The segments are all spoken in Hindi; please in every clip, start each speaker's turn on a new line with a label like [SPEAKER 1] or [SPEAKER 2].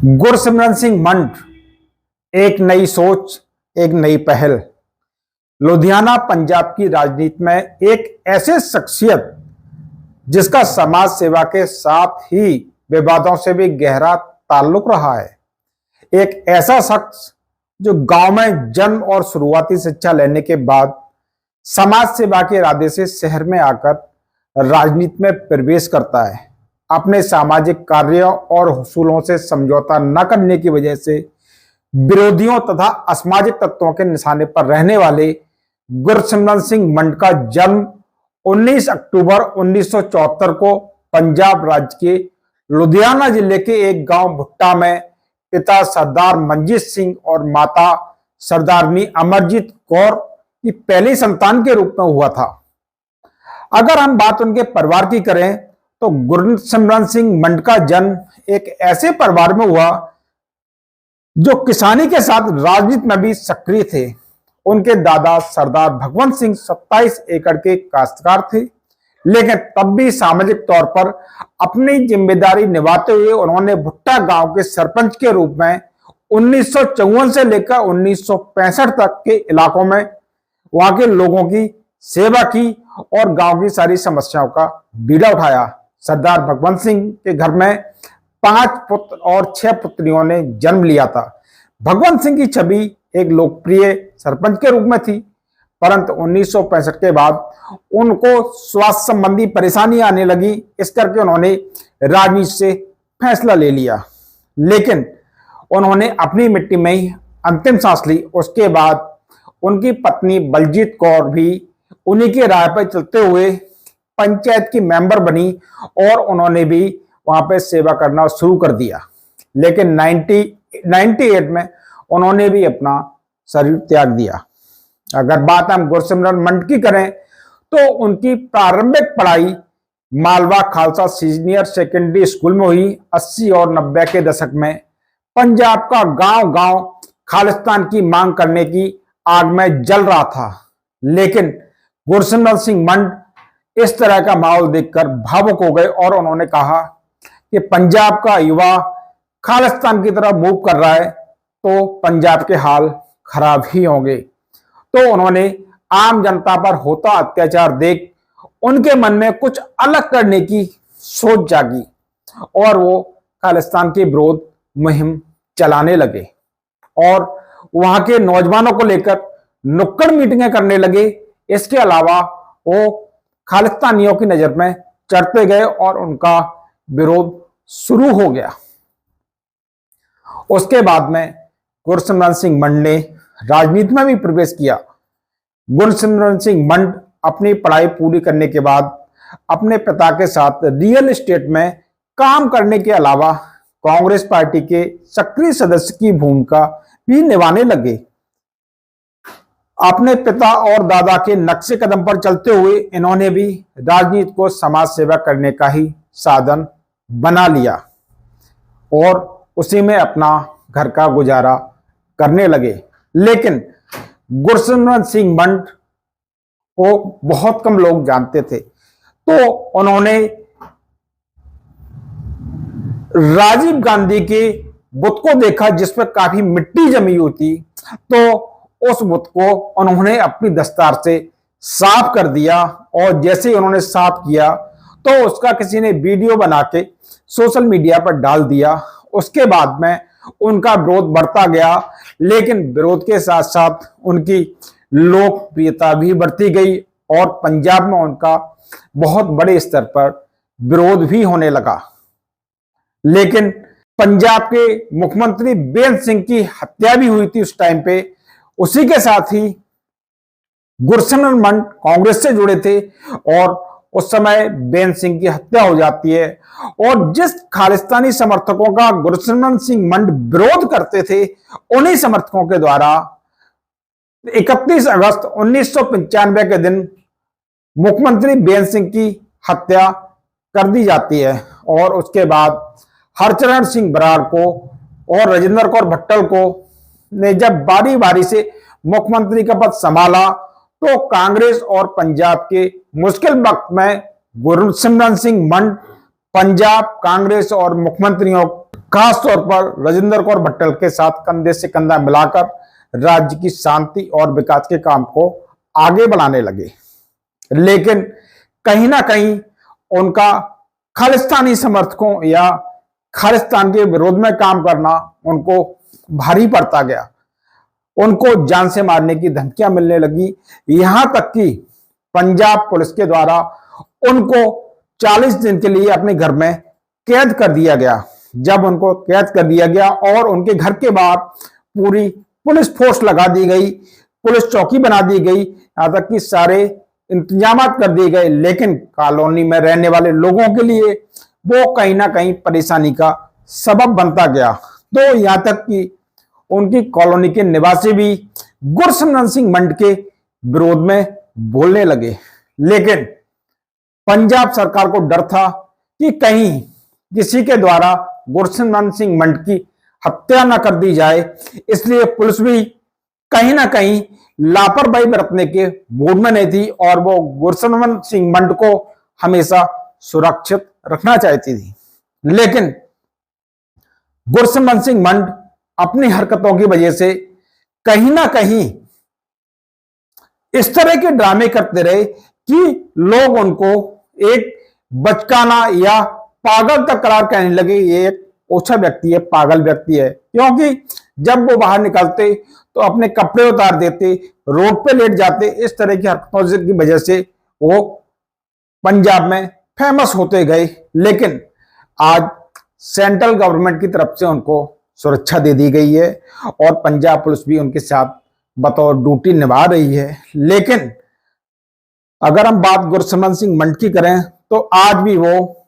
[SPEAKER 1] गुरसिमरन सिंह मंड, एक नई सोच, एक नई पहल। लुधियाना पंजाब की राजनीति में एक ऐसे शख्सियत जिसका समाज सेवा के साथ ही विवादों से भी गहरा ताल्लुक रहा है। एक ऐसा शख्स जो गांव में जन्म और शुरुआती शिक्षा लेने के बाद समाज सेवा के इरादे से शहर में आकर राजनीति में प्रवेश करता है। अपने सामाजिक कार्यों और हुसूलों से समझौता न करने की वजह से विरोधियों तथा असामाजिक तत्वों के निशाने पर रहने वाले गुरसिमरन सिंह मंड का जन्म 19 अक्टूबर 1974 को पंजाब राज्य के लुधियाना जिले के एक गांव भुट्टा में पिता सरदार मंजीत सिंह और माता सरदारनी अमरजीत कौर की पहली संतान के रूप में हुआ था। अगर हम बात उनके परिवार की करें तो गुरसिमरन सिंह मंड का जन्म एक ऐसे परिवार में हुआ जो किसानी के साथ राजनीति में भी सक्रिय थे। उनके दादा सरदार भगवंत सिंह 27 एकड़ के काश्तकार थे, लेकिन तब भी सामाजिक तौर पर अपनी जिम्मेदारी निभाते हुए उन्होंने भुट्टा गांव के सरपंच के रूप में 1954 से लेकर 1965 तक के इलाकों में वहां के लोगों की सेवा की और गांव की सारी समस्याओं का बीड़ा उठाया। सरदार भगवंत सिंह के घर में 5 पुत्र और 6 पुत्रियों ने जन्म लिया था। भगवंत सिंह की छवि एक लोकप्रिय सरपंच के रूप में थी, परंतु 1965 के बाद उनको स्वास्थ्य संबंधी परेशानी आने लगी। इस करके उन्होंने राजनीति से फैसला ले लिया, लेकिन उन्होंने अपनी मिट्टी में ही अंतिम सांस ली। उसके बाद उनकी पत्नी बलजीत कौर भी उन्हीं के राह पर चलते हुए पंचायत की मेंबर बनी और उन्होंने भी वहां पे सेवा करना शुरू कर दिया। लेकिन 98 में उन्होंने भी अपना शरीर त्याग दिया। अगर बात हम गुरसिमरन मंड की करें तो उनकी प्रारंभिक पढ़ाई Malwa Khalsa senior secondary school में हुई। 80 और 90 के दशक में पंजाब का गांव-गांव खालिस्तान की मांग करने की आग में जल रहा था, लेकिन गुरसिमरन सिंह मंड इस तरह का माहौल देखकर भावुक हो गए और उन्होंने कहा कि पंजाब का युवा खालिस्तान की तरफ मूव कर रहा है तो पंजाब के हाल खराब ही होंगे। तो उन्होंने आम जनता पर होता अत्याचार देख उनके मन में कुछ अलग करने की सोच जागी और वो खालिस्तान के विरोध मुहिम चलाने लगे और वहां के नौजवानों को लेकर नुक्कड़ मीटिंगें करने लगे। इसके अलावा वो खालिस्तानियों की नजर में चढ़ते गए और उनका विरोध शुरू हो गया। उसके बाद में गुरसिमरन सिंह मंड ने राजनीति में भी प्रवेश किया। गुरसिमरन सिंह मंड अपनी पढ़ाई पूरी करने के बाद अपने पिता के साथ रियल एस्टेट में काम करने के अलावा कांग्रेस पार्टी के सक्रिय सदस्य की भूमिका भी निभाने लगे। अपने पिता और दादा के नक्शे कदम पर चलते हुए इन्होंने भी राजनीति को समाज सेवा करने का ही साधन बना लिया और उसी में अपना घर का गुजारा करने लगे। लेकिन गुरसिमरन सिंह मंड को बहुत कम लोग जानते थे, तो उन्होंने राजीव गांधी के बुत को देखा जिस पर काफी मिट्टी जमी हुई थी, तो उस बुत को उन्होंने अपनी दस्तार से साफ कर दिया और जैसे ही उन्होंने साफ किया तो उसका किसी ने वीडियो बना के सोशल मीडिया पर डाल दिया। उसके बाद में उनका विरोध बढ़ता गया, लेकिन विरोध के साथ साथ उनकी लोकप्रियता भी बढ़ती गई और पंजाब में उनका बहुत बड़े स्तर पर विरोध भी होने लगा। लेकिन पंजाब के मुख्यमंत्री बेअंत सिंह की हत्या भी हुई थी उस टाइम पे। उसी के साथ ही गुरसिमरन मंड कांग्रेस से जुड़े थे और उस समय बेअंत सिंह की हत्या हो जाती है और जिस खालिस्तानी समर्थकों का गुरसिमरन सिंह मंड विरोध करते थे, उन्हीं समर्थकों के द्वारा 31 अगस्त 1995 के दिन मुख्यमंत्री बेअंत सिंह की हत्या कर दी जाती है और उसके बाद हरचरण सिंह बराड़ को और राजेंद्र कौर भट्टल को ने जब बारी बारी से मुख्यमंत्री का पद संभाला तो कांग्रेस और पंजाब के मुश्किल वक्त में गुरसिमरन सिंह मंड पंजाब कांग्रेस और मुख्यमंत्रियों खास तौर पर राजेंद्र कौर भट्टल के साथ कंधे से कंधा मिलाकर राज्य की शांति और विकास के काम को आगे बढ़ाने लगे। लेकिन कहीं ना कहीं उनका खालिस्तानी समर्थकों या खालिस्तान के विरोध में काम करना उनको भारी पड़ता गया। उनको जान से मारने की धमकियां मिलने लगी, यहां तक कि पंजाब पुलिस के द्वारा उनको 40 दिन के लिए अपने घर में कैद कर दिया गया। जब उनको कैद कर दिया गया और उनके घर के बाहर पूरी पुलिस फोर्स लगा दी गई, पुलिस चौकी बना दी गई, यहां तक कि सारे इंतजाम कर दिए गए, लेकिन कॉलोनी में रहने वाले लोगों के लिए वो कहीं ना कहीं परेशानी का सबब बनता गया। तो यहां तक कि उनकी कॉलोनी के निवासी भी गुरसिमरन सिंह मंड के विरोध में बोलने लगे। लेकिन पंजाब सरकार को डर था कि कहीं किसी के द्वारा गुरसिमरन सिंह मंड की हत्या न कर दी जाए, इसलिए पुलिस भी कहीं ना कहीं लापरवाही बरतने के मूड में नहीं थी और वो गुरसिमरन सिंह मंड को हमेशा सुरक्षित रखना चाहती थी। लेकिन गुरसिमरन सिंह मंड अपनी हरकतों की वजह से कहीं ना कहीं इस तरह के ड्रामे करते रहे कि लोग उनको एक बचकाना या पागल तक करार कहने लगे। ये एक ओछा व्यक्ति है, पागल व्यक्ति है, क्योंकि जब वो बाहर निकलते तो अपने कपड़े उतार देते, रोड पे लेट जाते। इस तरह की हरकतों की वजह से वो पंजाब में फेमस होते गए। लेकिन आज सेंट्रल गवर्नमेंट की तरफ से उनको सुरक्षा दे दी गई है और पंजाब पुलिस भी उनके साथ बतौर ड्यूटी निभा रही है। लेकिन अगर हम बात गुरसिमरन सिंह मंड की करें तो आज भी वो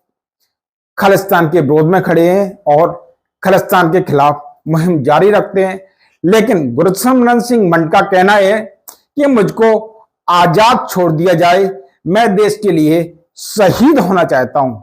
[SPEAKER 1] खालिस्तान के विरोध में खड़े हैं और खालिस्तान के खिलाफ मुहिम जारी रखते हैं। लेकिन गुरसिमरन सिंह मंड का कहना है कि मुझको आजाद छोड़ दिया जाए, मैं देश के लिए शहीद होना चाहता हूं।